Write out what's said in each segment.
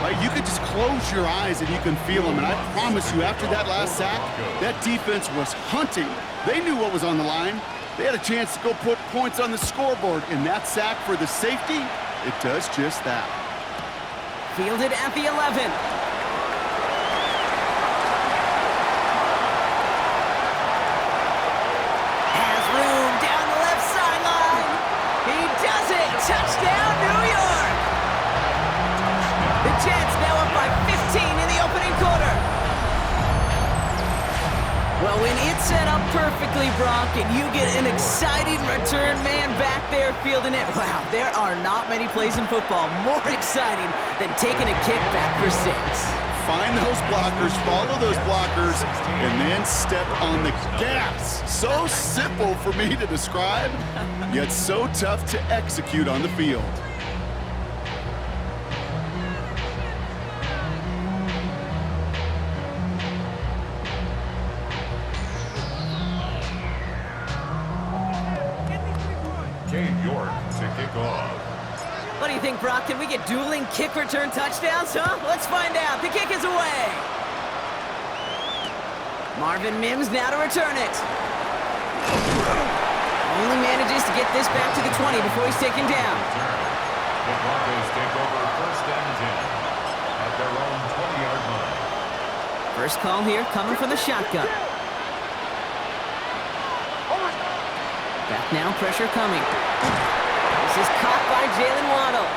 right? You could just close your eyes and you can feel them. And I promise you, after that last sack, that defense was hunting. They knew what was on the line. They had a chance to go put points on the scoreboard. And that sack for the safety, it does just that. Fielded at the 11. Has room down the left sideline. He does it. Touchdown, New York. The Jets now up by 15 in the opening quarter. Well, when it's set up perfectly, Brock, and you get an exciting return man back there fielding it, wow, there are not many plays in football more exciting than taking a kick back for 6. Find those blockers, follow those blockers, and then step on the gas. So simple for me to describe, yet so tough to execute on the field. What do you think, Brock? Can we get dueling kick return touchdowns, huh? Let's find out. The kick is away. Marvin Mims now to return it. Only manages to get this back to the 20 before he's taken down. The Broncos take over first and 10 at their own 20-yard line. First call here coming from the shotgun. Back now, pressure coming. This is caught by Jalen Waddle.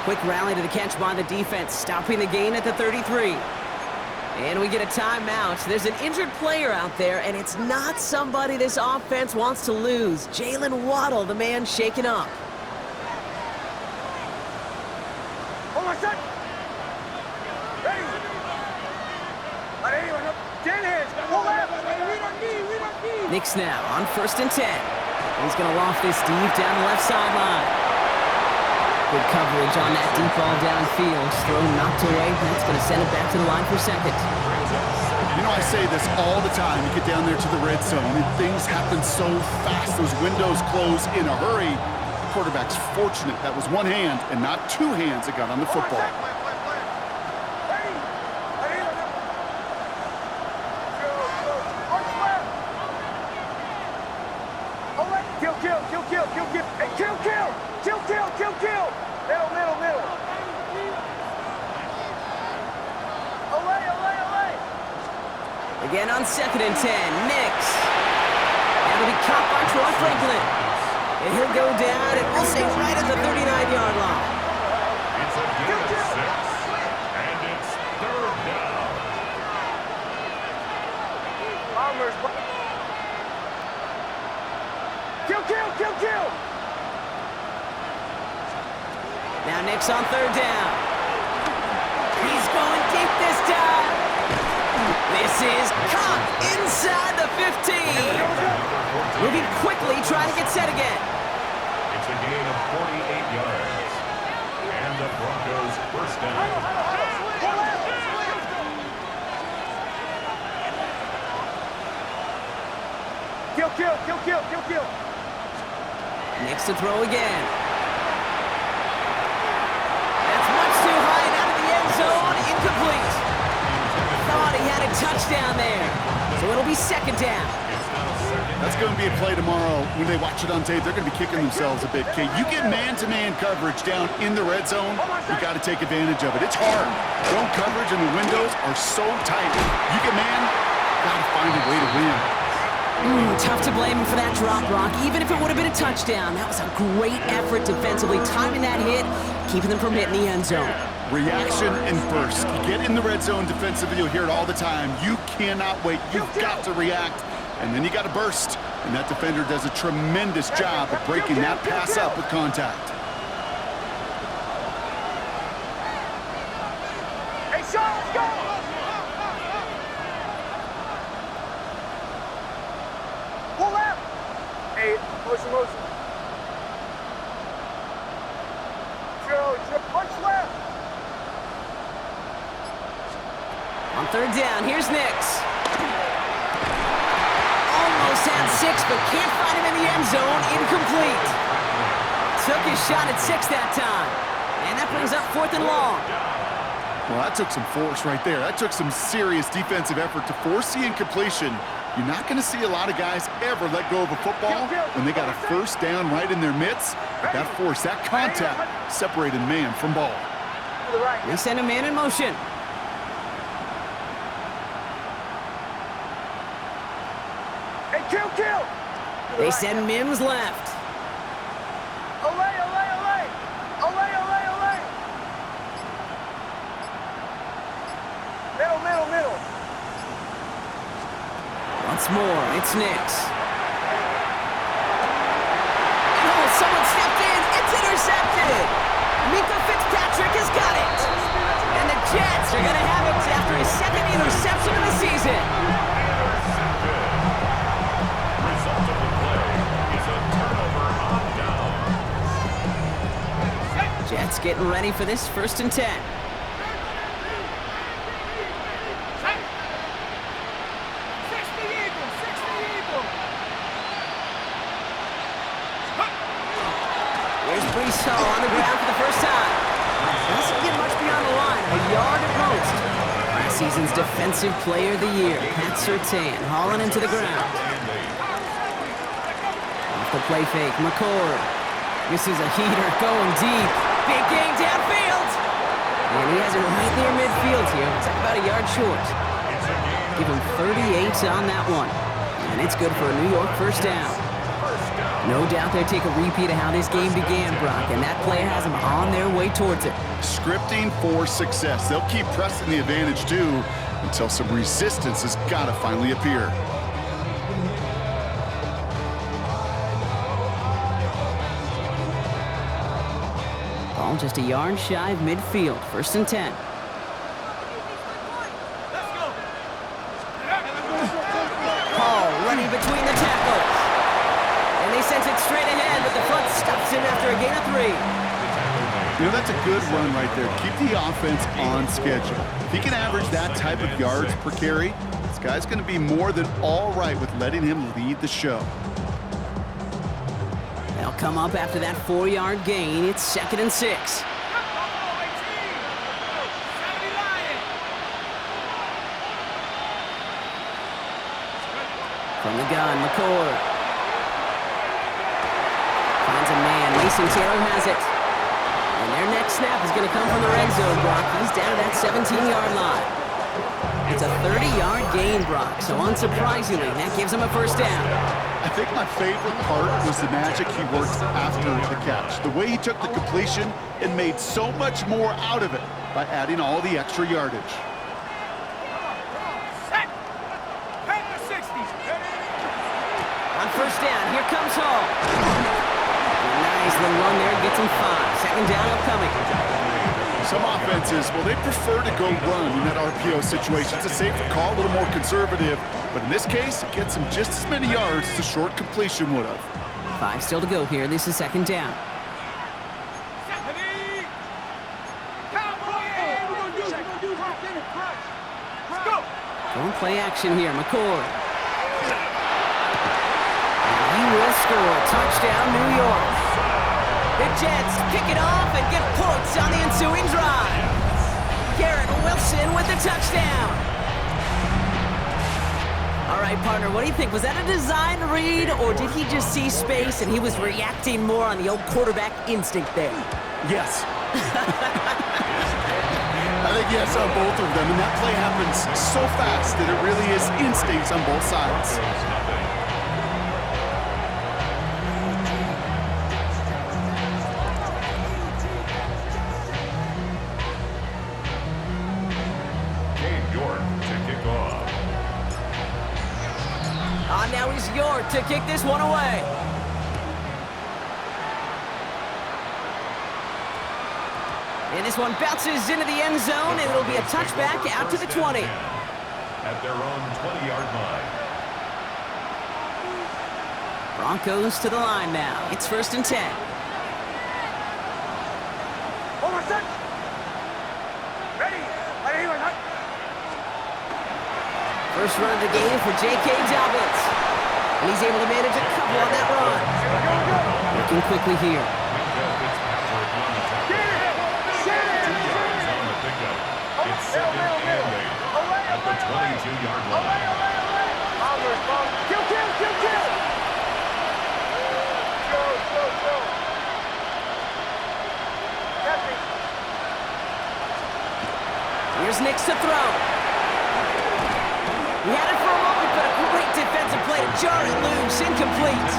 Quick rally to the catch by the defense, stopping the gain at the 33. And we get a timeout. There's an injured player out there, and it's not somebody this offense wants to lose. Jalen Waddle, the man shaken up. Hold on, son. Ready. Knicks now on first and 10. He's going to loft this deep down the left sideline. Good coverage on that deep ball downfield. Throw knocked away. That's going to send it back to the line for second. You know, I say this all the time. You get down there to the red zone, and things happen so fast. Those windows close in a hurry. The quarterback's fortunate that was one hand and not two hands that got on the football. Again on second and 10, Knicks. That'll be caught by Troy Franklin. And he'll go down, and we'll say right at the 39-yard line. It's a gain of 6, and it's third down. Kill! Now Knicks on third down. He's going deep this time. This is caught inside the 15. Moving quickly, trying to get set again. It's a gain of 48 yards. And the Broncos first down. Kill. Knicks to throw again. That's much too high and out of the end zone. Incomplete. Thought he had a touchdown there. So it'll be second down. That's going to be a play tomorrow. When they watch it on tape, they're going to be kicking themselves a bit. Okay, you get man-to-man coverage down in the red zone, you got to take advantage of it. It's hard. Zone coverage and the windows are so tight. You get man, got to find a way to win. Tough to blame him for that drop, Brock. Even if it would have been a touchdown, that was a great effort defensively, timing that hit, keeping them from hitting the end zone. Reaction and burst. You get in the red zone defensively, you'll hear it all the time. You cannot wait. You've got to react, and then you got to burst. And that defender does a tremendous job of breaking that pass up with contact. Hey, Sean, let's go! Pull left! Hey, motion. Punch left! On third down, here's Knicks. Almost had 6, but can't find him in the end zone. Incomplete. Took his shot at 6 that time. And that brings up fourth and long. Well, that took some force right there. That took some serious defensive effort to force the incompletion. You're not going to see a lot of guys ever let go of a football when they got a first down right in their midst. But that force, that contact, separated man from ball. They send a man in motion. Hey, kill! They send Mims left. Olay! Middle. Once more, it's Nix. Oh, someone stepped in. It's intercepted. Mika Fitzpatrick has got it. And the Jets are going to have it after his second interception of the season. Result of the play is a turnover on down. Jets getting ready for this 1st and 10. On the ground for the first time. Doesn't get much beyond the line, a yard at most. Last season's Defensive Player of the Year, Pat Surtain, hauling him to the ground. Off the play fake, McCord. This is a heater going deep. Big game downfield. And he has it right near midfield here. It's about a yard short. Give him 38 on that one. And it's good for a New York first down. No doubt they'll take a repeat of how this game began, Brock, and that play has them on their way towards it. Scripting for success. They'll keep pressing the advantage, too, until some resistance has got to finally appear. Ball just a yard shy of midfield. 1st and 10. Hall running between the tackles. And they sent it straight ahead, but the front stops him after a gain of 3. You know, that's a good run right there. Keep the offense on schedule. If he can average that type of yards per carry, this guy's going to be more than all right with letting him lead the show. They'll come up after that 4-yard gain. It's 2nd and 6. From the gun, McCord. Finds a man. Mason Taylor has it. And their next snap is going to come from the red zone, Brock. He's down at that 17-yard line. It's a 30-yard gain, Brock. So unsurprisingly, that gives him a first down. I think my favorite part was the magic he worked after the catch. The way he took the completion and made so much more out of it by adding all the extra yardage. On first down, here comes Hall. Nice little run there, gets him 5. 2nd down upcoming. Some offenses, well, they prefer to go run in that RPO situation. It's a safer call, a little more conservative. But in this case, it gets him just as many yards as a short completion would have. 5 still to go here. This is 2nd down. Going play action here, McCord. And he will score. Touchdown, New York. The Jets pick it off and get points on the ensuing drive. Garrett Wilson with the touchdown. All right, partner, what do you think? Was that a design read, or did he just see space and he was reacting more on the old quarterback instinct there? Yes. I think yes on both of them, and that play happens so fast that it really is instincts on both sides. Now he's York to kick this one away. And this one bounces into the end zone, and it'll be a touchback out to the 20. At their own 20-yard line. Broncos to the line now. It's 1st and 10. Hold on, son. Ready. First run of the game for J.K. Dobbins. And he's able to manage a couple on that run. Working quickly here. second and 8 at the 22-yard line. Kill, kill, kill, kill. Chill. Catching. Here's Nix to throw. He had it for a moment, but a great defensive play to jar it loose. Incomplete.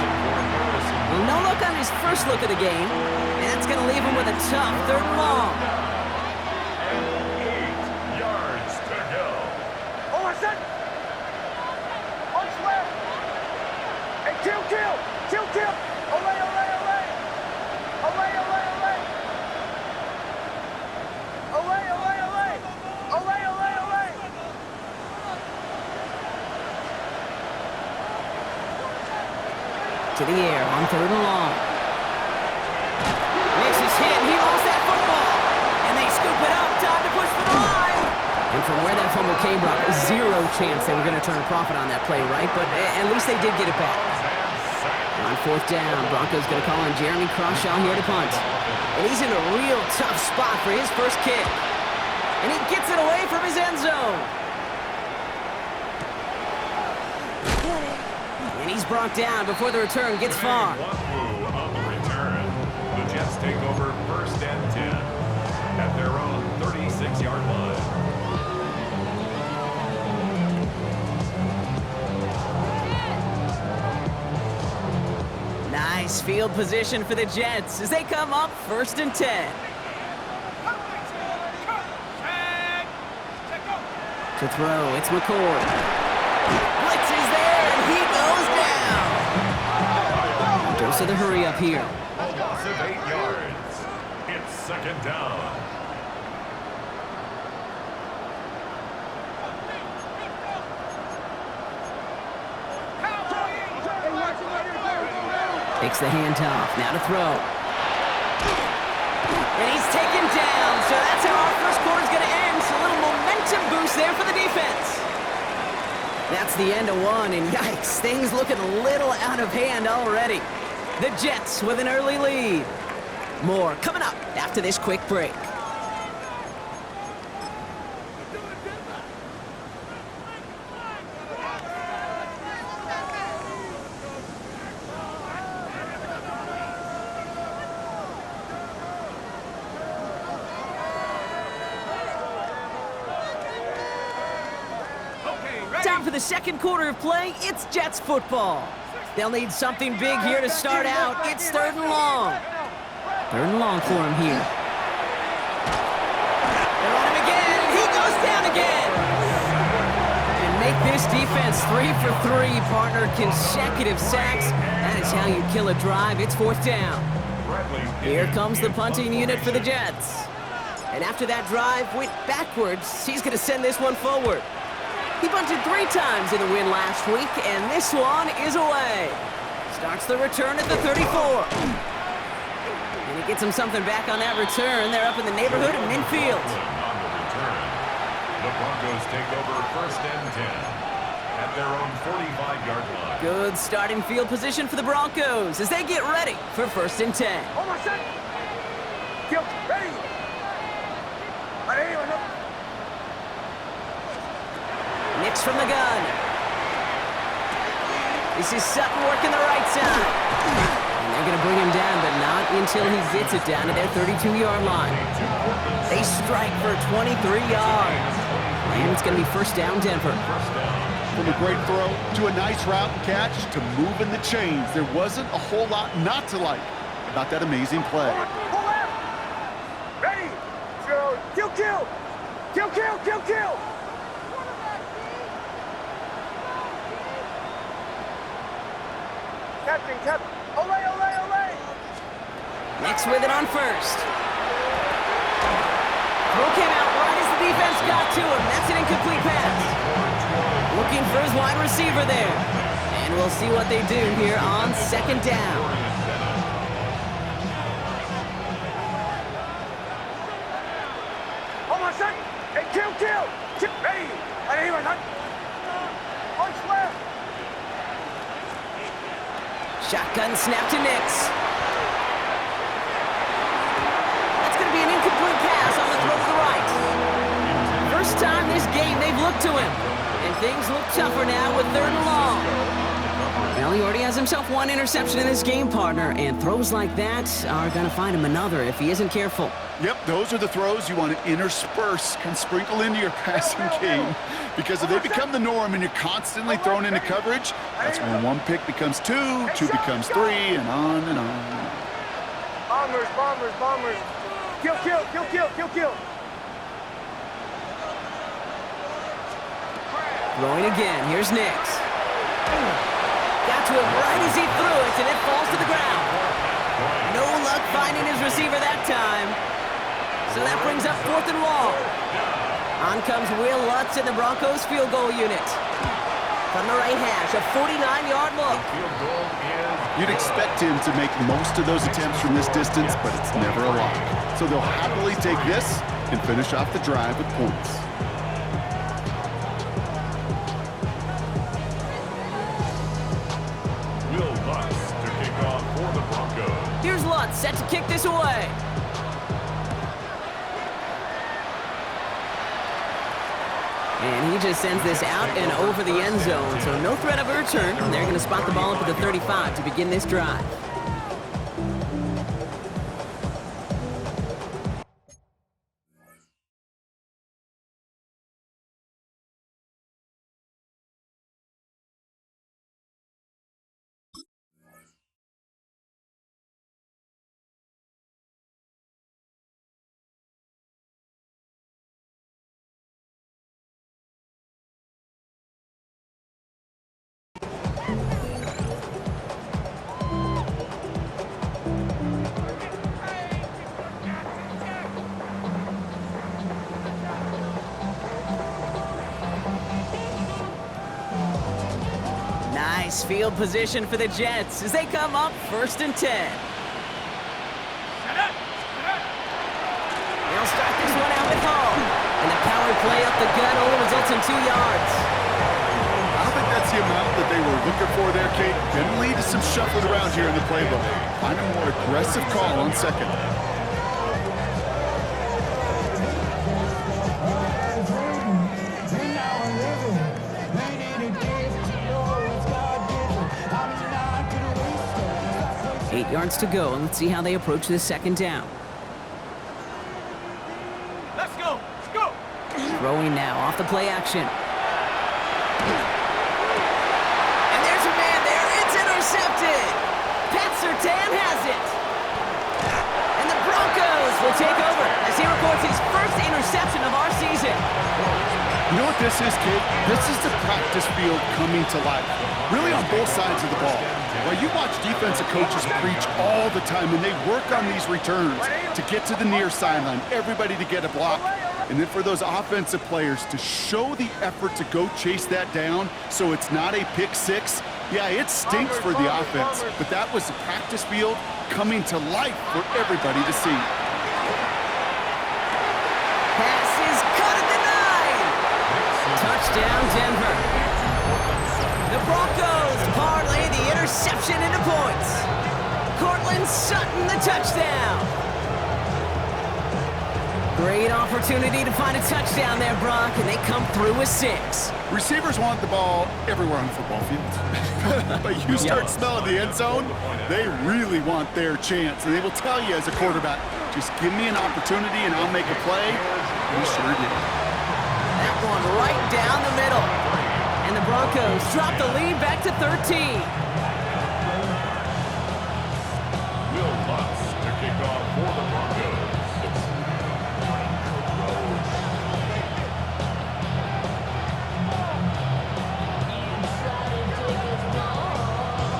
Well, no look on his first look of the game, and that's going to leave him with a tough 3rd and long. And 8 yards to go. Oh, I said. Punch left. And kill. Olay. To the air on 3rd and long. Nix is hit, and he lost that football. And they scoop it up, time to push for the line. And from where that fumble came, Brock, 0 chance they were going to turn a profit on that play, right? But at least they did get it back. On 4th down, Broncos going to call on Jeremy Crawshaw here to punt. And he's in a real tough spot for his first kick. And he gets it away from his end zone. And he's brought down before the return gets far. One move on the return. The Jets take over 1st and 10 at their own 36-yard line. Nice field position for the Jets as they come up 1st and 10. To throw, it's McCord. Blitz is there, and he goes down. Dose of the hurry up here. A loss of 8 yards. It's 2nd down. Takes the handoff, now to throw. And he's taken down, so that's how our first quarter's going to end. So a little momentum boost there for the defense. That's the end of one, and yikes, things looking a little out of hand already. The Jets with an early lead. More coming up after this quick break. Time for the second quarter of play. It's Jets football. They'll need something big here to start out. It's 3rd and long. 3rd and long for him here. They're on him again, and he goes down again. And make this defense 3 for 3, partner. Consecutive sacks. That is how you kill a drive. It's 4th down. Here comes the punting unit for the Jets. And after that drive went backwards, he's going to send this one forward. He bunted 3 times in the win last week, and this one is away. Starts the return at the 34. And he gets him something back on that return. They're up in the neighborhood of midfield. On the return, the Broncos take over 1st and 10 at their own 45-yard line. Good starting field position for the Broncos as they get ready for 1st and 10. Hold on, set. Kill, ready. Ready, Nix from the gun. This is Sutton working the right side. And they're going to bring him down, but not until he gets it down to their 32-yard line. They strike for 23 yards. And it's going to be 1st down, Denver. From a great throw to a nice route and catch to moving the chains. There wasn't a whole lot not to like about that amazing play. Pull left. Ready. Kill, kill. Kill, kill, kill, kill. Captain. Olay. Nix with it on 1st. Throw came out right as the defense got to him. That's an incomplete pass. Looking for his wide receiver there. And we'll see what they do here on 2nd down. Hold on, set. Hey, kill. Ready. Punch left. Shotgun snap to Nix. That's going to be an incomplete pass on the throw to the right. 1st this game, they've looked to him. And things look tougher now with 3rd and long. Well, he already has himself 1 interception in this game, partner, and throws like that are going to find him another if he isn't careful. Yep, those are the throws you want to intersperse and sprinkle into your passing game. Because if they become the norm and you're constantly thrown into coverage, that's when 1 pick becomes 2, 2 becomes 3, and on and on and on. Bombers, bombers, bombers. Kill, kill, kill, kill, kill, kill. Throwing again. Here's Nix. Got to him right as he threw it, and it falls to the ground. No luck finding his receiver that time. So that brings up 4th and long. On comes Will Lutz in the Broncos field goal unit. From the right hash, a 49-yard look. You'd expect him to make most of those attempts from this distance, but it's never a lock. So they'll happily take this and finish off the drive with points. Will Lutz to kick off for the Broncos. Here's Lutz set to kick this away. And he just sends this out and over the end zone, so no threat of a return. They're going to spot the ball up at the 35 to begin this drive. Nice field position for the Jets as they come up 1st and 10. They'll start this one out at home. And the power play up the gut only results in 2 yards. I don't think that's the amount that they were looking for there, Kate. Can lead to some shuffling around here in the playbook. Find a more aggressive call on 2nd. Eight yards to go, and let's see how they approach this 2nd down. Let's go, let's go. Throwing now off the play action. And there's a man there. It's intercepted. Pat Surtain has it. And the Broncos will take over as he records his first interception of our season. You know what this is, kid? This is the practice field coming to life. Really on both sides of the ball. Well, you watch defensive coaches preach all the time, and they work on these returns to get to the near sideline, everybody to get a block. And then for those offensive players to show the effort to go chase that down so it's not a pick 6. Yeah, it stinks for the offense, but that was the practice field coming to life for everybody to see. Pass is cut at the 9. Touchdown, Denver. The Broncos parlay the interception into points. Cortland Sutton, the touchdown. Great opportunity to find a touchdown there, Brock, and they come through with 6. Receivers want the ball everywhere on the football field. But you start smelling the end zone, they really want their chance. And they will tell you as a quarterback, just give me an opportunity and I'll make a play. We sure did. That one right down the middle. And the Broncos drop the lead back to 13. Will Lutz to kick off for the Broncos.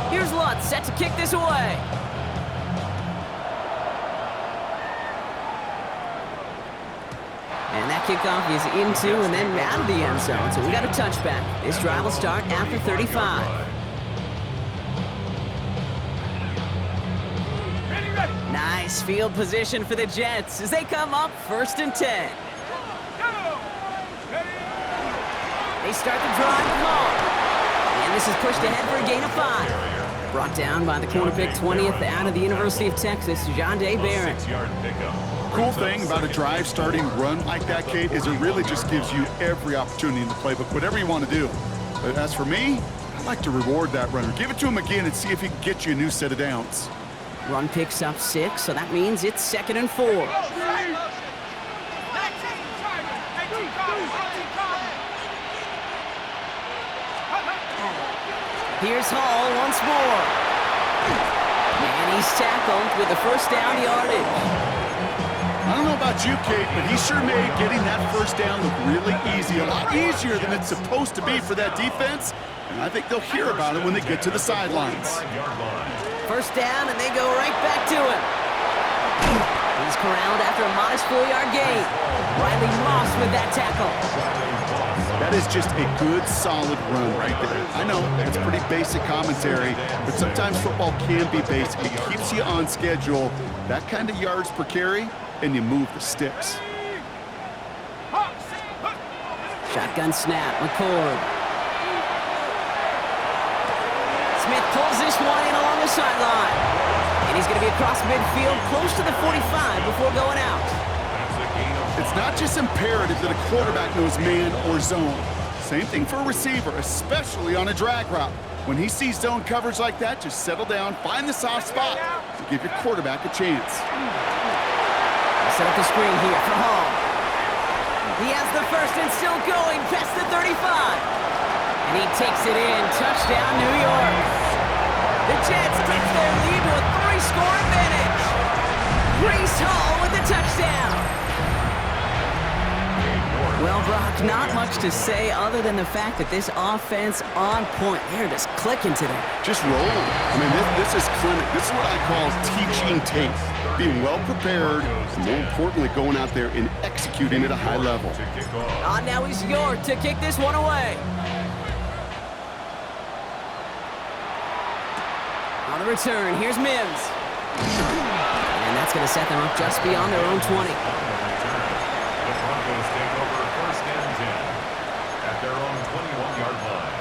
Here's Lutz set to kick this away. And that kickoff is into and then out of the end zone. So we got a touchback. This drive will start after 35. Nice field position for the Jets as they come up 1st and 10. They start the drive at home. And this is pushed ahead for a gain of 5. Brought down by the corner pick 20th out of the University of Texas, John Day Barron. 6-yard pickup. cool thing about a drive starting run like that, Kate, is it really just gives you every opportunity in the playbook, whatever you want to do. But as for me, I'd like to reward that runner. Give it to him again and see if he can get you a new set of downs. Run picks up 6, so that means it's 2nd and 4. Here's Hall once more. And he's tackled with the first down yardage. I don't know about you, Kate, but he sure made getting that first down look really easy. A lot easier than it's supposed to be for that defense. And I think they'll hear about it when they get to the sidelines. First down, and they go right back to him. He's corralled after a modest 4-yard gain. Riley Moss with that tackle. That is just a good, solid run right there. I know, it's pretty basic commentary, but sometimes football can be basic. It keeps you on schedule. That kind of yards per carry, and you move the sticks. Shotgun snap, McCord. Smith pulls this one in along the sideline. And he's going to be across midfield, close to the 45 before going out. It's not just imperative that a quarterback knows man or zone. Same thing for a receiver, especially on a drag route. When he sees zone coverage like that, just settle down, find the soft spot to give your quarterback a chance. Set up the screen here for Hall. He has the first and still going past the 35. And he takes it in. Touchdown, New York. The Jets take their lead with a 3-score advantage. Breece Hall with the touchdown. Well, Brock, not much to say other than the fact that this offense on point. They're just clicking today. Just rolling. I mean, this is clinic. This is what I call teaching tape. Being well prepared, and more importantly, going out there and executing at a high level. Now he's York to kick this one away. On the return, here's Mims. And that's going to set them up just beyond their own 20. Their own 21-yard line.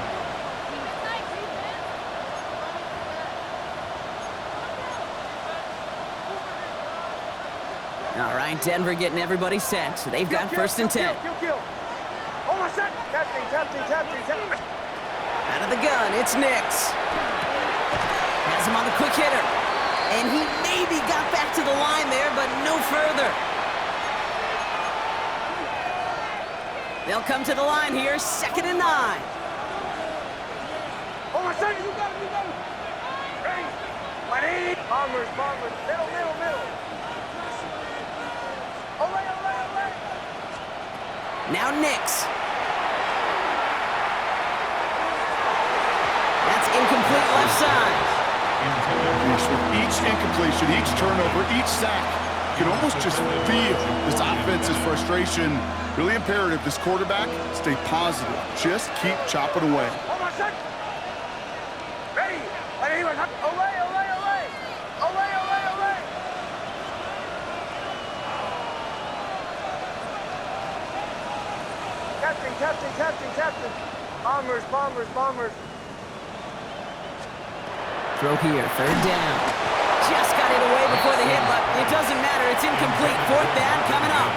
All right, Denver getting everybody set. So they've got first and 10. Hold on a second. Tapping. Out of the gun, it's Nix. Has him on the quick hitter. And he maybe got back to the line there, but no further. They'll come to the line here, 2nd and 9. Hold on a second. You got it. Ready? Ready? Bombers. Middle. Olay. Now Nix. That's incomplete left side. With each incompletion, each turnover, each sack, you can almost just feel this offense's frustration. Really imperative, this quarterback, stay positive. Just keep chopping away. Hold on a second. Ready? Olay. Captain. Bombers. Throw here, 3rd down. Just got it away before the hit, but it doesn't matter. It's incomplete. 4th down coming up.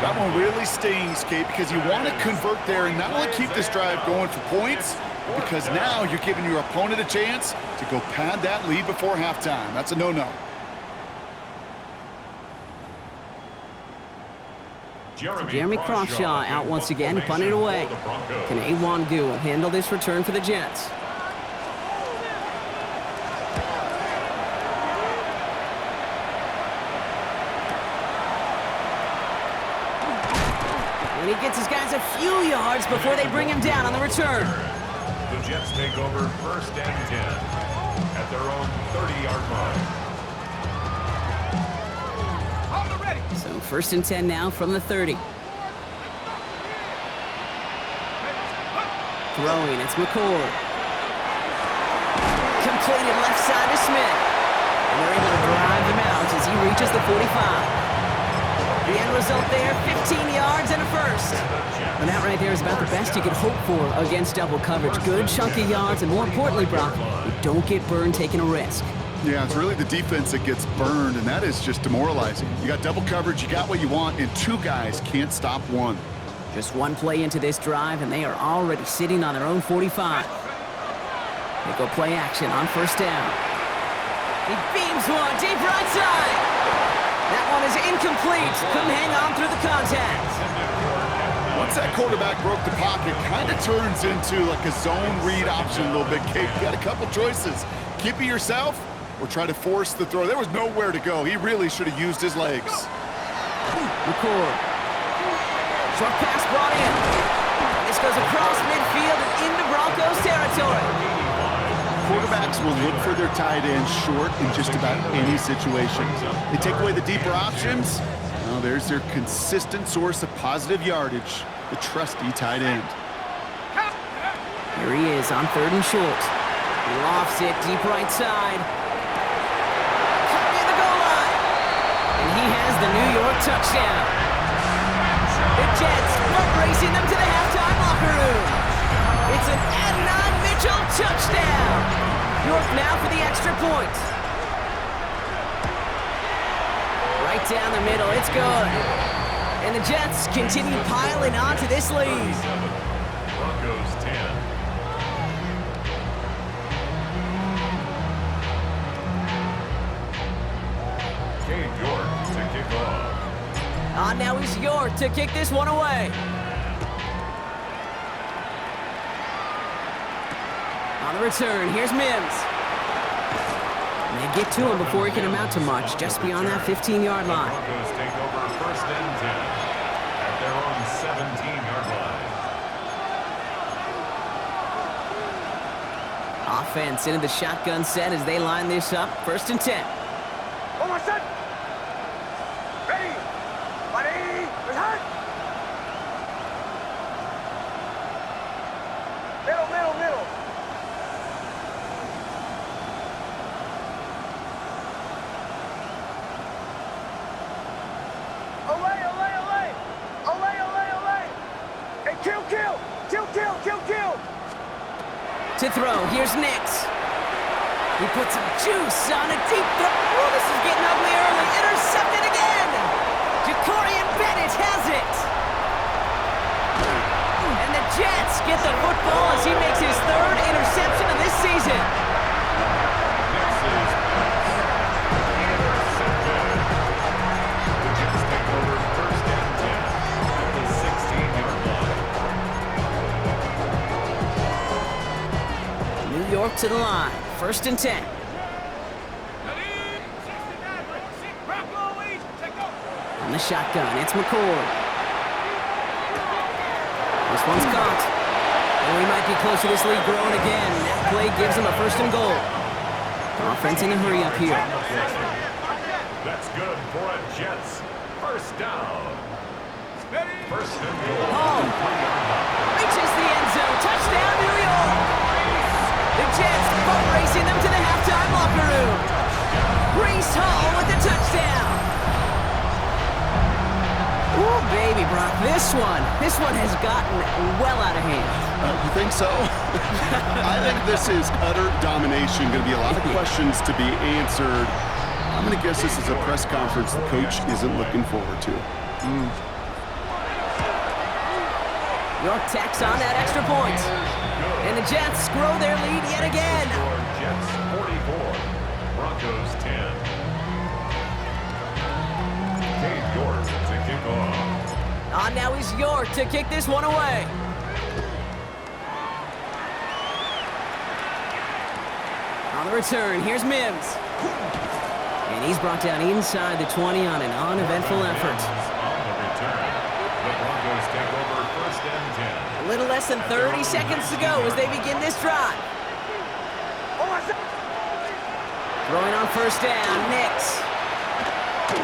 That one really stings, Kate, because you want to convert there and not only keep this drive going for points, because now you're giving your opponent a chance to go pad that lead before halftime. That's a no-no. Jeremy Crawshaw out once again, punted away. Can Awangu handle this return for the Jets? And he gets his guys a few yards before they bring him down on the return. The Jets take over 1st and 10 at their own 30-yard line. So 1st and 10 now from the 30. Throwing, it's McCord. Completed left side to Smith. And they're able to drive him out as he reaches the 45. The end result there, 15 yards and a first. And that right there is about the best you could hope for against double coverage. Good chunky yards, and more importantly, Brock, you don't get burned taking a risk. Yeah, it's really the defense that gets burned, and that is just demoralizing. You got double coverage, you got what you want, and two guys can't stop one. Just one play into this drive, and they are already sitting on their own 45. They go play action on first down. He beams one deep right side. That one is incomplete. Couldn't hang on through the contact. Once that quarterback broke the pocket, kind of turns into like a zone read option a little bit. Kate, you got a couple choices. Keep it yourself or try to force the throw. There was nowhere to go. He really should have used his legs. McCord. Short pass brought in. This goes across midfield and into Broncos territory. Quarterbacks will look for their tight end short in just about any situation. They take away the deeper options. Well, there's their consistent source of positive yardage, the trusty tight end. Here he is on 3rd and short. He lofts it deep right side. Cut near the goal line. And he has the New York touchdown. The Jets are racing them to the halftime locker room. It's an Adnan Mitchell touchdown. York now for the extra point. Right down the middle, it's good. And the Jets continue piling onto this lead. Broncos 10. Cade York to kick off. Now is York to kick this one away. On the return, here's Mims. And they get to him before he can amount to much, just beyond that 15-yard line. Broncos take over 1st and 10 at their own 17-yard line. Offense into the shotgun set as they line this up. 1st and 10. On my set. Ready. Ready. Return. Middle, middle, middle. Olay, olay, olay. Olay, olay, olay. Hey, kill, kill. Kill, kill, kill, kill. To throw, here's Nix. He puts some juice on a deep throw. Oh, this is getting ugly early. Intercepted again. Jacorian Bennett has it. And the Jets get the football as he makes his 3rd interception of this season. This is intercepted. The Jets take over 1st and 10 at the 16-yard line. New York to the line. 1st and 10. On the shotgun, it's McCord. This one's caught. Oh, he might be close to this lead growing again. That play gives him a 1st and goal. Offense in a hurry up here. That's good for a Jets 1st down. 1st and goal. Oh, reaches the end zone. Touchdown, New York. The Jets boat racing them to the halftime locker room. Breece Hall with the touchdown. Ooh, baby, Brock, this one has gotten well out of hand. You think so? I think this is utter domination. Going to be a lot of questions to be answered. I'm going to guess this is a press conference the coach isn't looking forward to. York tacks on that extra point. And the Jets grow their lead yet again. Jets 44, Broncos 10. Cade York to kick off. Now is York to kick this one away. On the return, here's Mims. And he's brought down inside the 20 on an uneventful effort. On the return, the Broncos take over 1st and 10. A little less than 30 seconds to go as they begin this drive. Throwing on 1st down, Nix.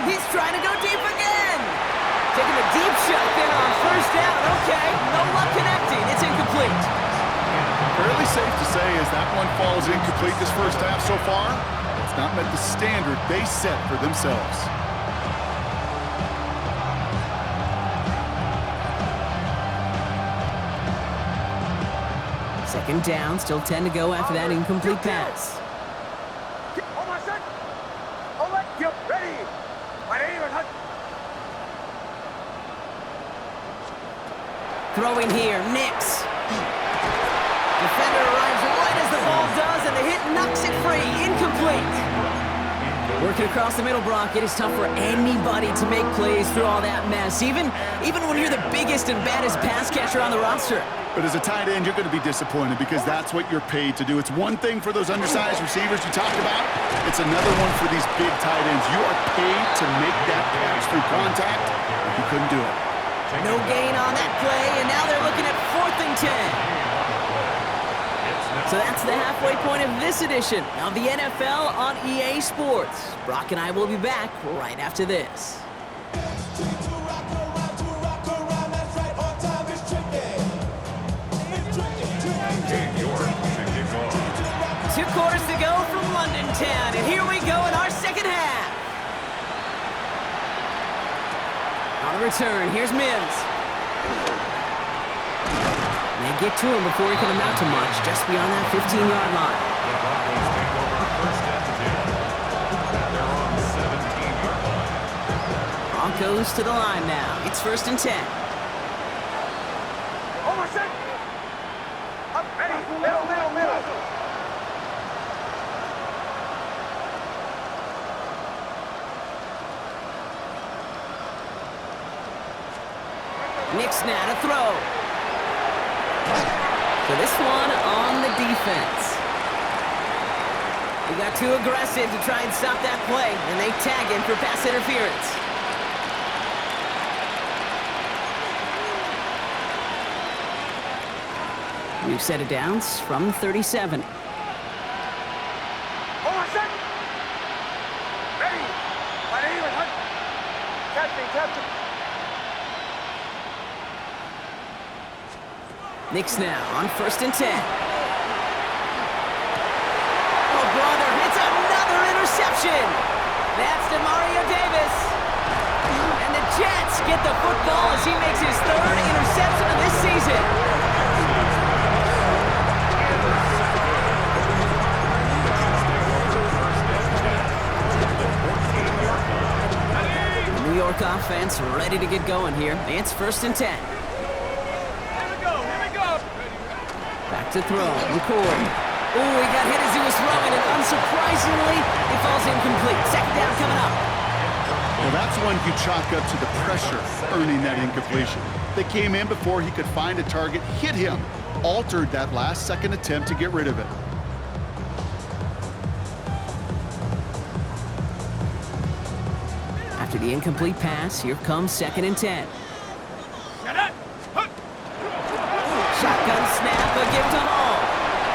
He's trying to go deep again. Taking a deep shot there on 1st down. Okay, no luck connecting. It's incomplete. Fairly safe to say as that one falls incomplete this 1st half so far, it's not met the standard they set for themselves. Second down, still 10 to go after that incomplete pass. On my set. Throwing here, Nix. Defender arrives right as the ball does, and the hit knocks it free. Incomplete. Working across the middle, Brock, it is tough for anybody to make plays through all that mess, even when you're the biggest and baddest pass catcher on the roster. But as a tight end, you're going to be disappointed because that's what you're paid to do. It's one thing for those undersized receivers you talked about. It's another one for these big tight ends. You are paid to make that catch through contact. You couldn't do it. No gain on that play, and now they're looking at 4th and 10. So that's the halfway point of this edition of the NFL on EA Sports. Brock and I will be back right after this. Two quarters to go from London Town, and here we go in our second half. On the return, here's Mims. They get to him before he can amount to much, just beyond that 15-yard line. Broncos to the line now. It's 1st and 10. Over set. Up, ready. Middle. Nix now to throw. So this one on the defense. He got too aggressive to try and stop that play, and they tag him for pass interference. New set of downs from 37. Over set. Ready. Catch me. Nix now on 1st and 10. Oh, brother, it's another interception. That's DeMario Davis. And the Jets get the football as he makes his 3rd interception of this season. The New York offense ready to get going here. It's 1st and 10. To throw, McCoy. Oh, he got hit as he was throwing, and unsurprisingly, it falls incomplete. 2nd down coming up. Well, that's one you chalk up to the pressure earning that incompletion. They came in before he could find a target, hit him, altered that last-second attempt to get rid of it. After the incomplete pass, here comes 2nd and 10. Shotgun snap, a gift on all.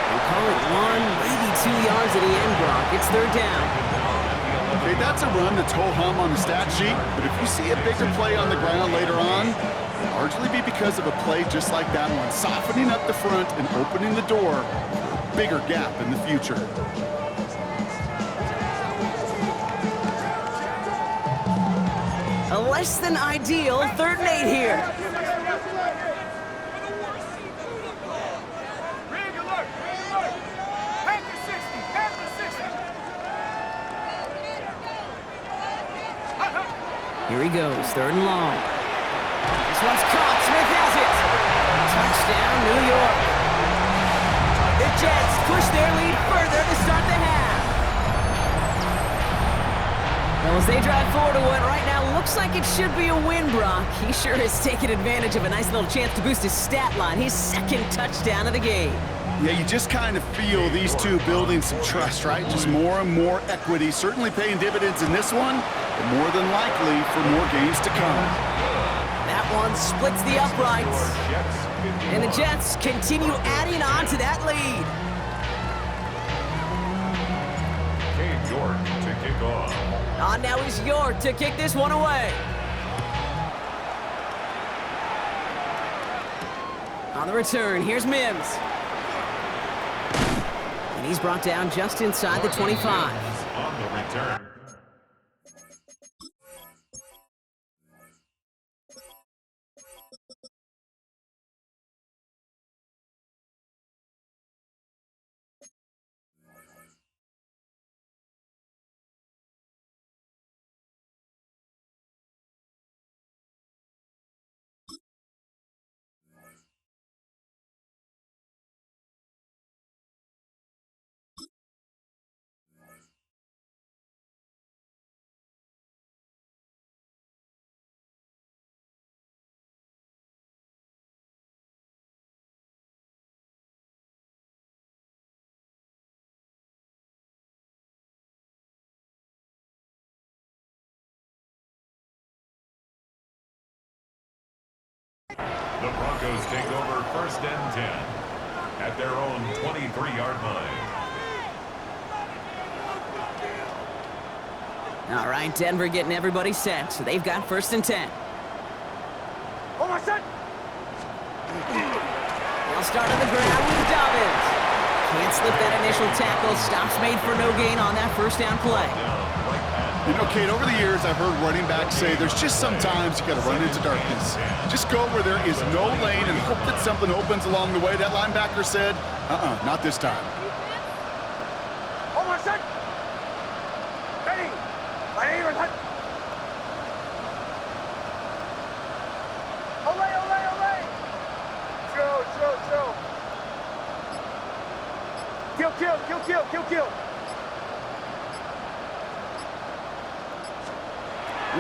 We'll call it 1, maybe 2 yards at the end, Brock. It's 3rd down. Okay, that's a run that's ho-hum on the stat sheet, but if you see a bigger play on the ground later on, it'll largely be because of a play just like that one, softening up the front and opening the door for a bigger gap in the future. A less than ideal 3rd and 8 here. Here he goes, 3rd and long. This one's caught. Smith has it. Touchdown, New York. The Jets push their lead further to start the half. Well, as they drive forward to what right now looks like it should be a win, Brock. He sure has taken advantage of a nice little chance to boost his stat line. His 2nd touchdown of the game. Yeah, you just kind of feel these two building some trust, right? Just more and more equity. Certainly paying dividends in this one, but more than likely for more games to come. That one splits the uprights. And the Jets continue adding on to that lead. York to kick off. On now is York to kick this one away. On the return, here's Mims. And he's brought down just inside the 25. On the return. The Broncos take over 1st and 10 at their own 23-yard line. All right, Denver getting everybody set, so they've got 1st and 10. On my set. They'll start on the ground with Dobbins. Can't slip that initial tackle. Stops made for no gain on that 1st down play. You know, Kate, over the years, I've heard running backs say there's just sometimes you got to run into darkness. Just go where there is no lane and hope that something opens along the way. That linebacker said, not this time. On my set. Ready. Ready. Ready. Olay, olay, olay. Chill. Kill.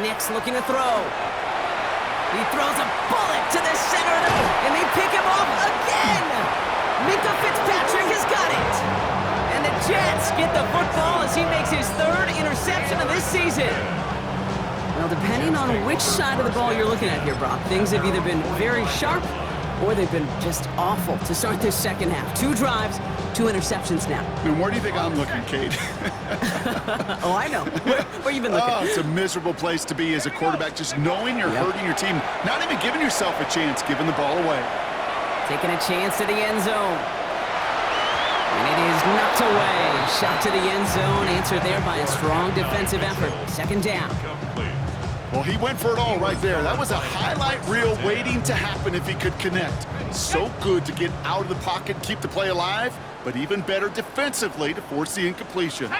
Nick's looking to throw. He throws a bullet to the center, and they pick him off again. Minka Fitzpatrick has got it. And the Jets get the football as he makes his 3rd interception of this season. Well, depending on which side of the ball you're looking at here, Brock, things have either been very sharp or they've been just awful to start this second half. 2 drives, 2 interceptions now. And where do you think I'm looking, Kate? Oh, I know. Where you been looking? Oh, it's a miserable place to be as a quarterback, just knowing you're hurting your team, not even giving yourself a chance, giving the ball away. Taking a chance to the end zone. And it is knocked away. Shot to the end zone, answered there by a strong defensive effort. 2nd down. Well, he went for it all right there. That was a highlight reel waiting to happen if he could connect. So good to get out of the pocket, keep the play alive, but even better defensively to force the incompletion.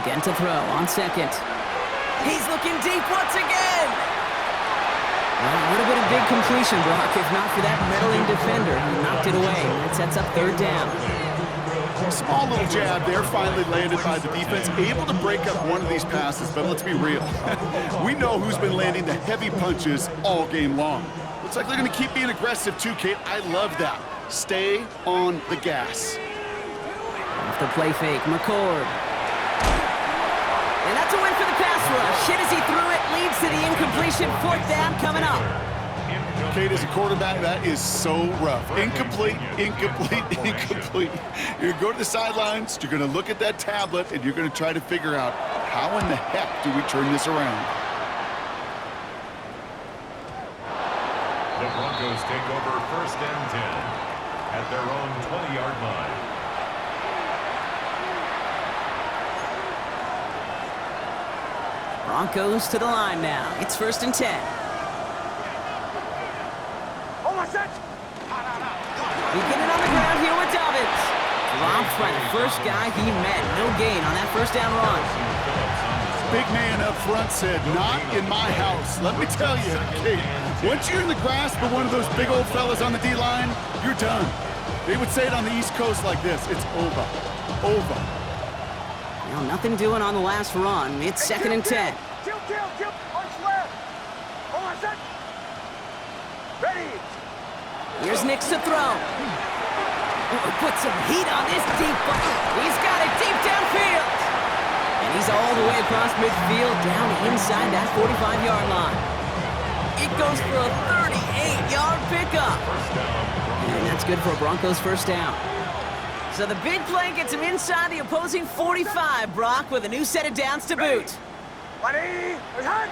Again to throw on 2nd. He's looking deep once again. Well, it would have been a big completion, Brock, if not for that meddling defender who knocked it away. That sets up 3rd down. Small little jab there, finally landed by the defense, able to break up one of these passes, but let's be real. We know who's been landing the heavy punches all game long. Looks like they're going to keep being aggressive too, Kate. I love that. Stay on the gas. Off the play fake, McCord. And that's a win for the pass rush. Hit as he threw it, leads to the incompletion. 4th down coming up. Kate, as a quarterback, that is so rough. Incomplete. You're going to go to the sidelines, you're going to look at that tablet, and you're going to try to figure out how in the heck do we turn this around. The Broncos take over 1st and 10 at their own 20-yard line. Broncos to the line now. It's 1st and 10. Beginning on the ground here with Dobbins. Dropped by the first guy he met. No gain on that 1st down run. Big man up front said, not in my house. Let me tell you, Kate, once you're in the grasp of one of those big old fellas on the D-line, you're done. They would say it on the East Coast like this. It's over. Over. Well, nothing doing on the last run. It's 2nd and 10. Kill. Punch left. On my set. Ready. Here's Nix to throw. Put some heat on this deep ball. He's got it deep downfield. And he's all the way across midfield, down inside that 45-yard line. It goes for a 38-yard pickup. And that's good for a Broncos 1st down. So the big play gets him inside the opposing 45, Brock, with a new set of downs to boot. Ready. Attack.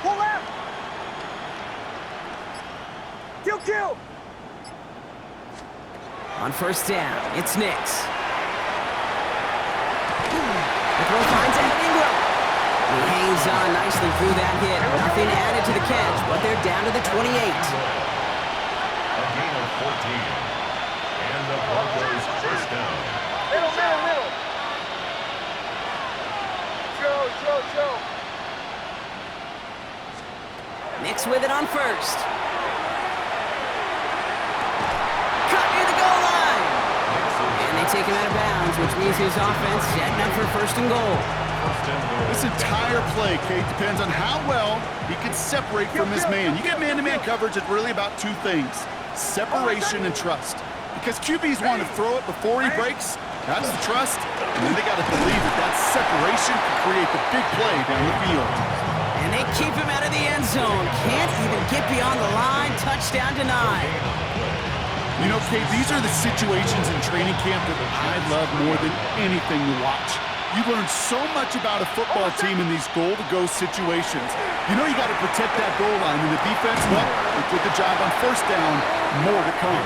Pull left. Kill. On 1st down, it's Nix. The throw finds Evan Ingram. He hangs on nicely through that hit. Nothing added to the catch, but they're down to the 28. A gain of 14. And the Broncos 1st down. Middle. Joe. Nix with it on 1st. Cut near the goal line. And they take him out of bounds, which means his offense setting up for 1st and goal. This entire play, Kate, depends on how well he can separate from his man. You get man-to-man coverage, it's really about 2 things, separation and trust. Because QBs want to throw it before he breaks, That's the trust, and then they got to believe that that separation can create the big play down the field. And they keep him out of the end zone. Can't even get beyond the line. Touchdown denied. You know, Kate, these are the situations in training camp that I love more than anything to watch. You learn so much about a football team in these goal-to-go situations. You know you got to protect that goal line, and the defense, well, they did the job on first down. More to come.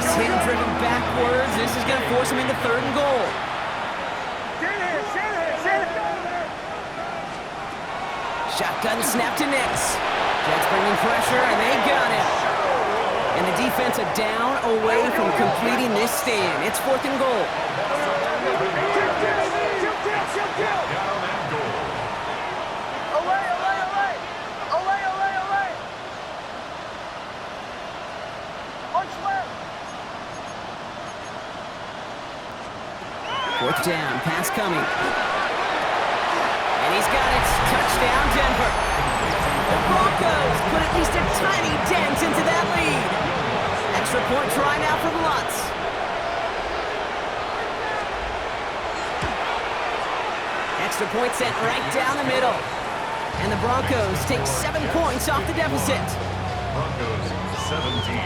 Sin driven backwards. This is going to force him into 3rd and goal. Shotgun snap to Nix. Jets bringing pressure, and they got him. And the defense are down away from completing this stand. It's 4th and goal. Fourth down, pass coming. And he's got it. Touchdown, Denver. The Broncos put at least a tiny dent into that lead. Extra point try now from Lutz. Extra point sent right down the middle. And the Broncos take 7 points off the deficit. Broncos 17.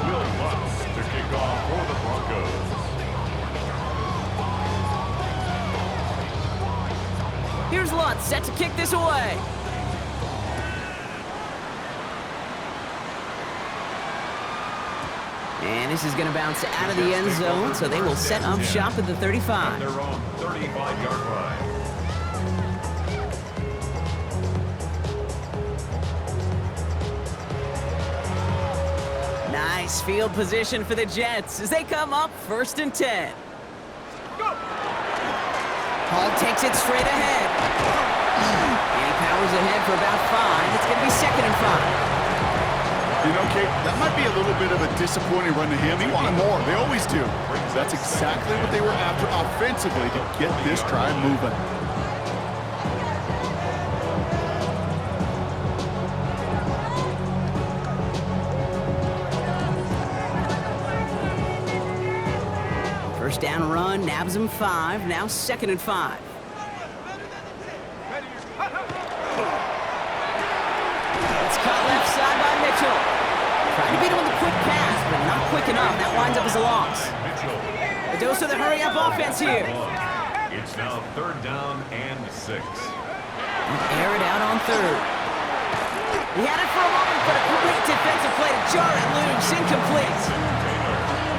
Will Lutz to kick off for the Broncos. Here's Lutz set to kick this away. And this is going to bounce out of the end zone, so they will set up shop at the 35. Their own 35-yard line. Nice field position for the Jets as they come up 1st and 10. Hall takes it straight ahead. And he powers ahead for about 5. It's going to be 2nd and 5. You know, Kate, that might be a little bit of a disappointing run to him. He wanted more. They always do. That's exactly what they were after offensively to get this drive moving. First down run, nabs him 5. Now 2nd and 5. It's caught left side by Mitchell. Trying to beat him with a quick pass, but not quick enough. That winds up as a loss. The dose of the hurry-up offense here. It's now 3rd down and 6. Air it out on 3rd. He had it for a moment, but a great defensive play to jar it loose. Incomplete.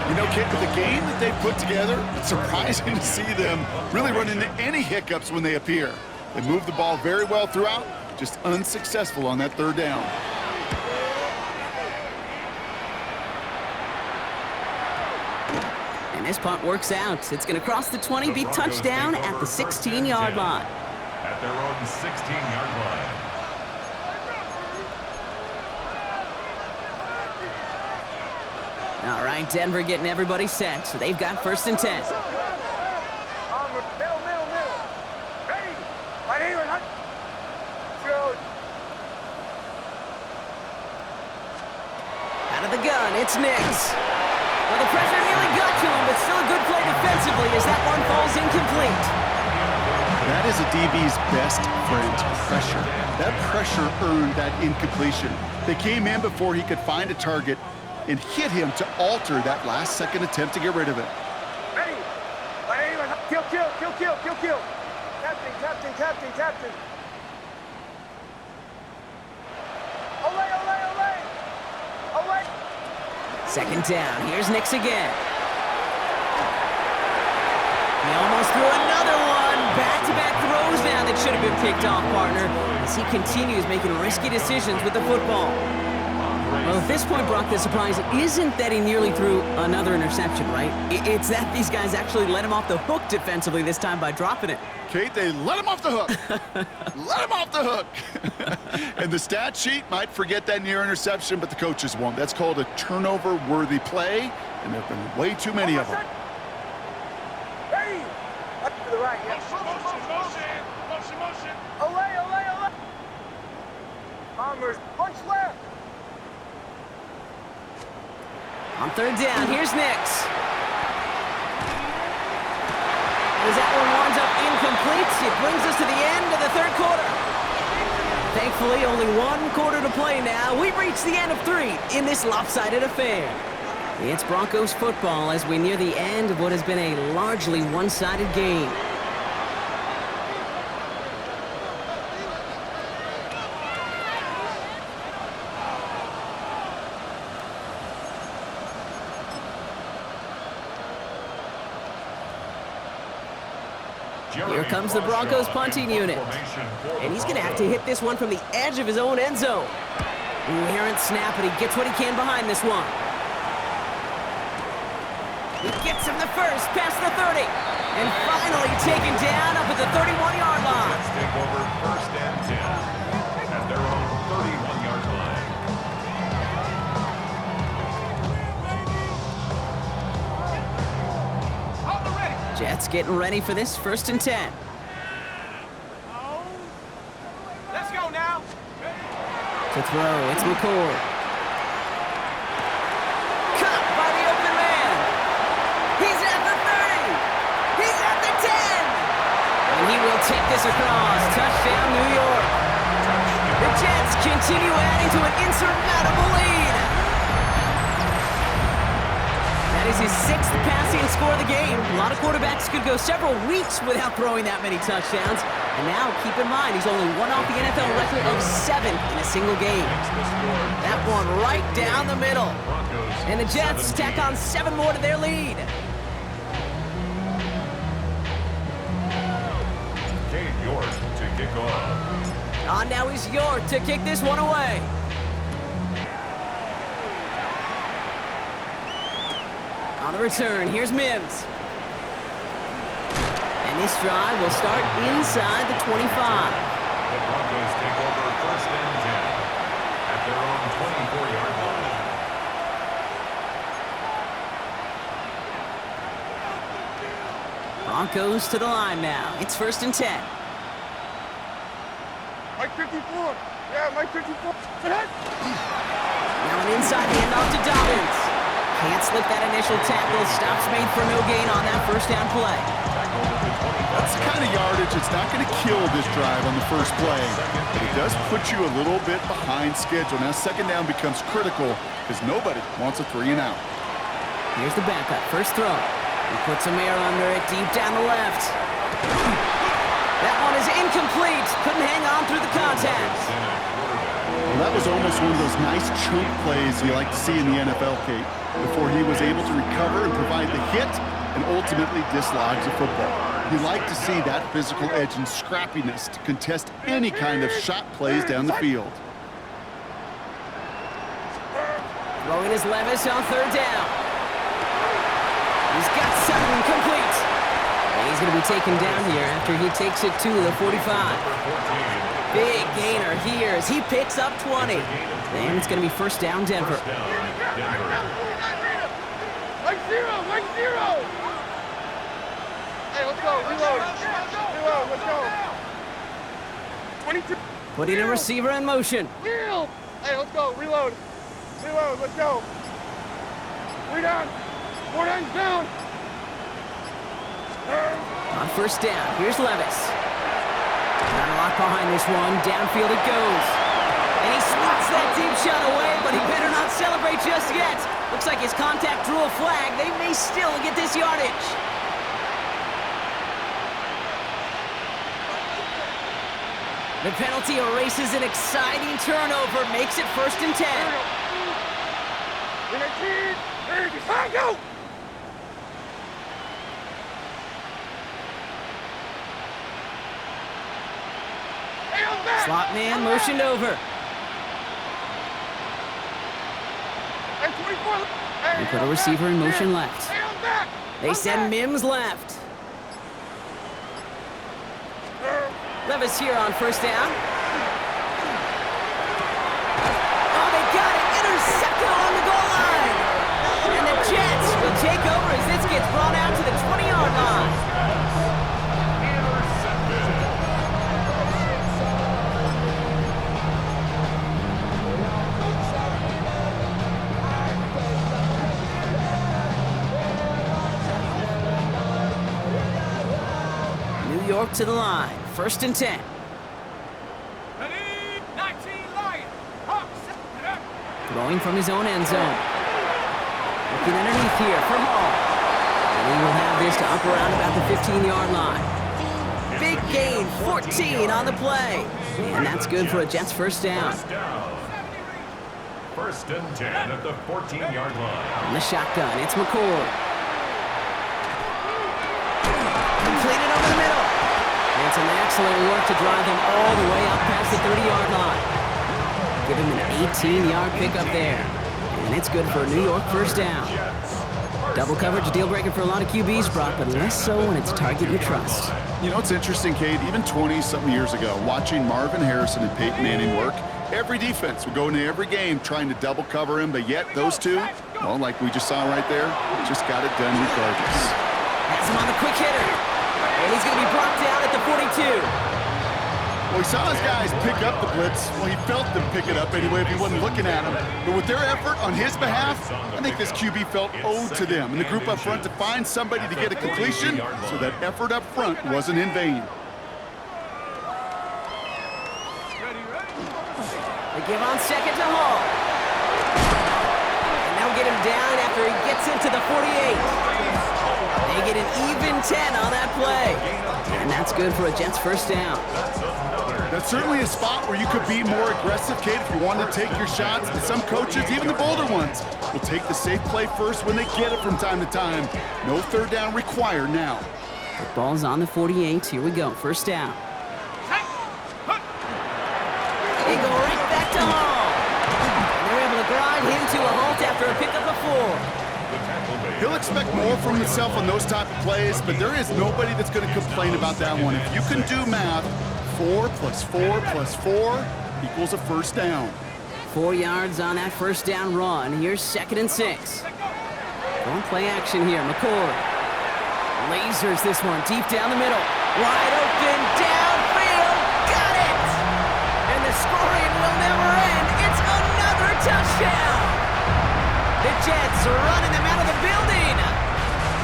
You know, Kate, with the game that they've put together, it's surprising to see them really run into any hiccups when they appear. They move the ball very well throughout, just unsuccessful on that 3rd down. And this punt works out. It's going to cross the 20, be touchdown at the 16-yard line. At their own 16-yard line. All right, Denver getting everybody set. So they've got 1st and 10. Middle. Ready. Right here. Shoot. Out of the gun, it's Nix. Well, the pressure nearly got to him, but still a good play defensively as that one falls incomplete. That is a DB's best friend, pressure. That pressure earned that incompletion. They came in before he could find a target and hit him to alter that last-second attempt to get rid of it. Ready. Right here. Kill. Captain. Olay. 2nd down. Here's Nix again. He almost threw another one. Back-to-back throws now that should have been picked off, partner, as he continues making risky decisions with the football. Well, at this point, Brock, the surprise isn't that he nearly threw another interception, right? It's that these guys actually let him off the hook defensively this time by dropping it. Kate, they let him off the hook. Let him off the hook. And the stat sheet might forget that near interception, but the coaches won't. That's called a turnover-worthy play, and there have been way too many of them. Ready. Up to the right. Yeah. Motion. Olay. Bombers. Punch left. On 3rd down, here's Nix. Thankfully, only one quarter to play now. We've reached the end of 3 in this lopsided affair. It's Broncos football as we near the end of what has been a largely one-sided game. Here comes the Broncos punting unit. And he's going to have to hit this one from the edge of his own end zone. Errant snap, but he gets what he can behind this one. He gets him the first, past the 30. And finally taken down up at the 31-yard line. Let's take over first and 10 at their own 31-yard line. Jets getting ready for this first and 10. Let's go now. To throw, it's McCord. Caught by the open man. He's at the 30. He's at the 10. And he will take this across. Touchdown, New York. The Jets continue adding to an insurmountable lead. That is his 6th passing score of the game. A lot of quarterbacks could go several weeks without throwing that many touchdowns. And now, keep in mind, he's only one off the NFL record of 7 in a single game. That one right down the middle. And the Jets tack on 7 more to their lead. Cade York to kick off. Now he's York to kick this one away. On the return, here's Mims. And this drive will start inside the 25. The Broncos take over first and 10 at their own 24-yard line. Broncos to the line now. It's first and 10. Mike 54. Yeah, Mike 54. Now an inside handoff to Dobbins. Can't slip that initial tackle. Stops made for no gain on that first down play. That's the kind of yardage it's not going to kill this drive on the first play, but it does put you a little bit behind schedule. Now second down becomes critical because nobody wants a 3 and out. Here's the backup. First throw. He puts some air under it deep down the left. That one is incomplete. Couldn't hang on through the contact. Well, that was almost one of those nice chunk plays you like to see in the NFL, Kate, before he was able to recover and provide the hit and ultimately dislodge the football. You like to see that physical edge and scrappiness to contest any kind of shot plays down the field. Throwing his Levis on third down. He's got 7 complete. And he's going to be taken down here after he takes it to the 45. Big gainer here as he picks up 20. And it's going to be first down, Denver. Mike 0, Mike 0. Hey, let's go, reload. Reload, let's go. 22. Putting a receiver in motion. Yield. Hey, let's go, reload. Reload, let's go. 3 down. 4 downs down. On first down, here's Levis. Got a lot behind this one. Downfield it goes. And he swats that deep shot away, but he better not celebrate just yet. Looks like his contact drew a flag. They may still get this yardage. The penalty erases an exciting turnover, makes it first and 10. Go! Slot man motioned over. They put a receiver in motion left. They send Mims left. Levis here on first down. Oh, they got it. Intercepted along the goal line. And the Jets will take over as this gets brought out to the 20-yard line. New York to the line. First and 10. Ready? 9. Throwing from his own end zone. Looking underneath here for Hall. And he will have this to up around about the 15-yard line. Big gain, 14 on the play. And that's good for a Jets first down. First and 10 at the 14-yard line. On the shotgun, it's McCord. Completed over the middle. And some excellent work to drive him all the way up past the 30-yard line. Give him an 18-yard pickup there. And it's good for a New York first down. Double coverage, a deal breaker for a lot of QBs, Brock, but less so when it's a target you trust. You know, it's interesting, Kate, even 20-something years ago, watching Marvin Harrison and Peyton Manning work, every defense would go into every game trying to double cover him, but yet those two, well, like we just saw right there, just got it done regardless. Has him on the quick hitter. And he's going to be brought down at the 42. Well, he saw his guys pick up the blitz. Well, he felt them pick it up anyway if he wasn't looking at him. But with their effort on his behalf, I think this QB felt owed to them and the group up front to find somebody to get a completion, so that effort up front wasn't in vain. They give on second to Hall. And they'll get him down after he gets into the 48. They get an even 10 on that play. And that's good for a Jets first down. That's certainly a spot where you could be more aggressive, Kate, if you wanted to take your shots. And some coaches, even the bolder ones, will take the safe play first when they get it from time to time. No third down required now. The ball's on the 48. Here we go. First down. They go right back to Hall. And they're able to grind him to a halt after a pickup of 4. He'll expect more from himself on those type of plays, but there is nobody that's going to complain about that one. If you can do math, 4 plus 4 plus 4 equals a first down. 4 yards on that first down run. Here's second and 6. Don't play action here. McCord lasers this one deep down the middle. Wide open, downfield, got it! And the scoring will never end. It's another touchdown! The Jets are running them out of the building.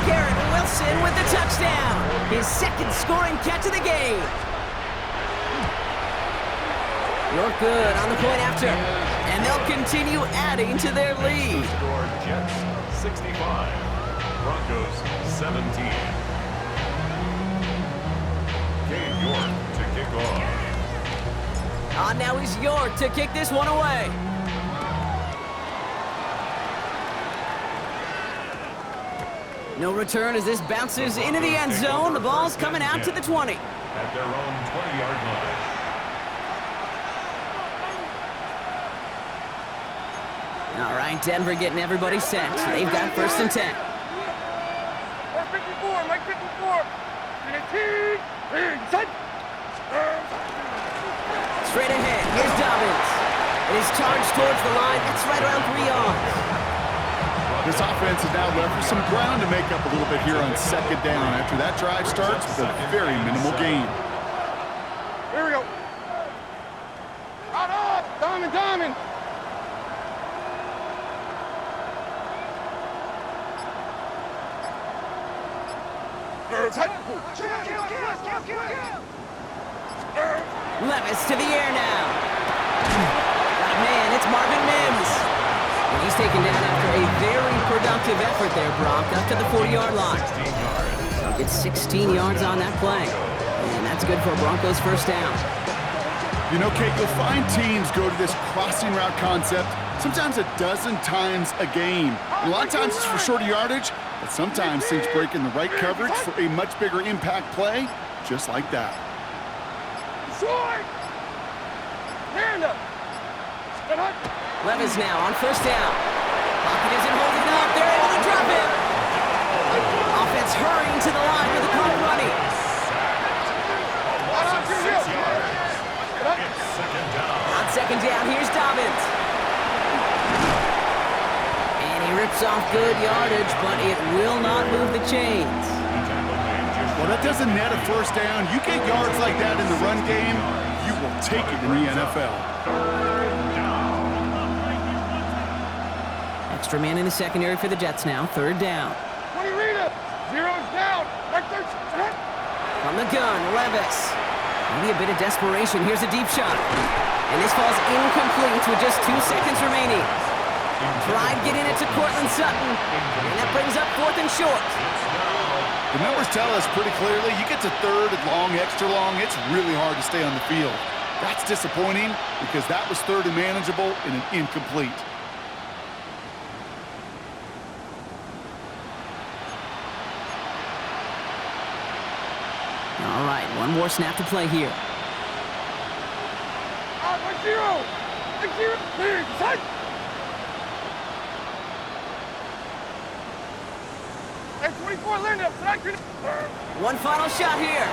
Garrett Wilson with the touchdown. His second scoring catch of the game. You're good on the point after. And they'll continue adding to their lead. Score Jets 65, Broncos 17. Cade York to kick off. Now he's York to kick this one away. No return as this bounces into the end zone. The ball's coming out to the 20. At their own 20-yard line. All right, Denver getting everybody set. They've got first and 10. Mark 54, Mike 54. Straight ahead, here's Dobbins. It is charged towards the line. It's right around 3 yards. This offense is now left with some ground to make up a little bit here on second down after that drive starts with a very minimal gain. Here we go. Out up, Diamond. Levis to the air now. Got a man, it's Marvin Mims. And he's taken down after a very productive effort there, Brock, up to the 40-yard line. So gets 16 yards on that play. And that's good for a Broncos first down. You know, Kate, you'll find teams go to this crossing route concept sometimes a dozen times a game. And a lot of times it's for shorter yardage, but sometimes things break in the right coverage for a much bigger impact play, just like that. Short! Hand up! Levis now on first down. Pocket isn't holding up. They're able to drop him. Offense hurrying to the line with the clock running. On second down, here's Dobbins. And he rips off good yardage, but it will not move the chains. Well, that doesn't net a first down. You get yards like that in the run game, you will take it in the NFL. Extra man in the secondary for the Jets now. Third down. 20 Rita. Zero's down. From the gun, Levis. Maybe a bit of desperation. Here's a deep shot. And this falls incomplete with just 2 seconds remaining. Tried getting it to Cortland Sutton, and that brings up 4th and short. The numbers tell us pretty clearly, you get to 3rd and long, extra long, it's really hard to stay on the field. That's disappointing because that was 3rd and manageable and an incomplete. All right, one more snap to play here. Zero! Clear, son! Hey, 24, land up, son! One final shot here.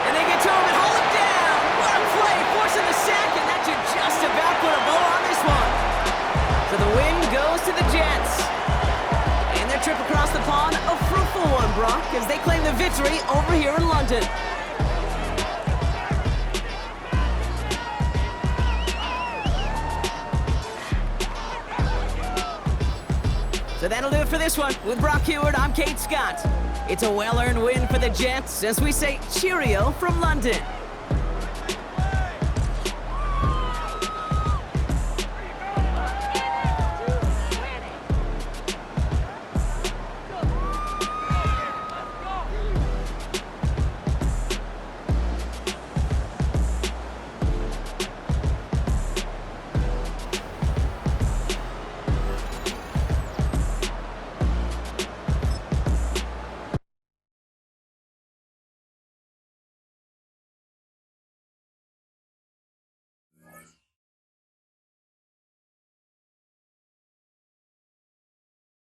And they get to him and haul him down. What a play, forcing the sack, and that should just about put a bow on this one. So the win goes to the Jets. And their trip across the pond, a fruitful one, Brock, as they claim the victory over here in London. So that'll do it for this one. With Brock Heward, I'm Kate Scott. It's a well-earned win for the Jets as we say cheerio from London.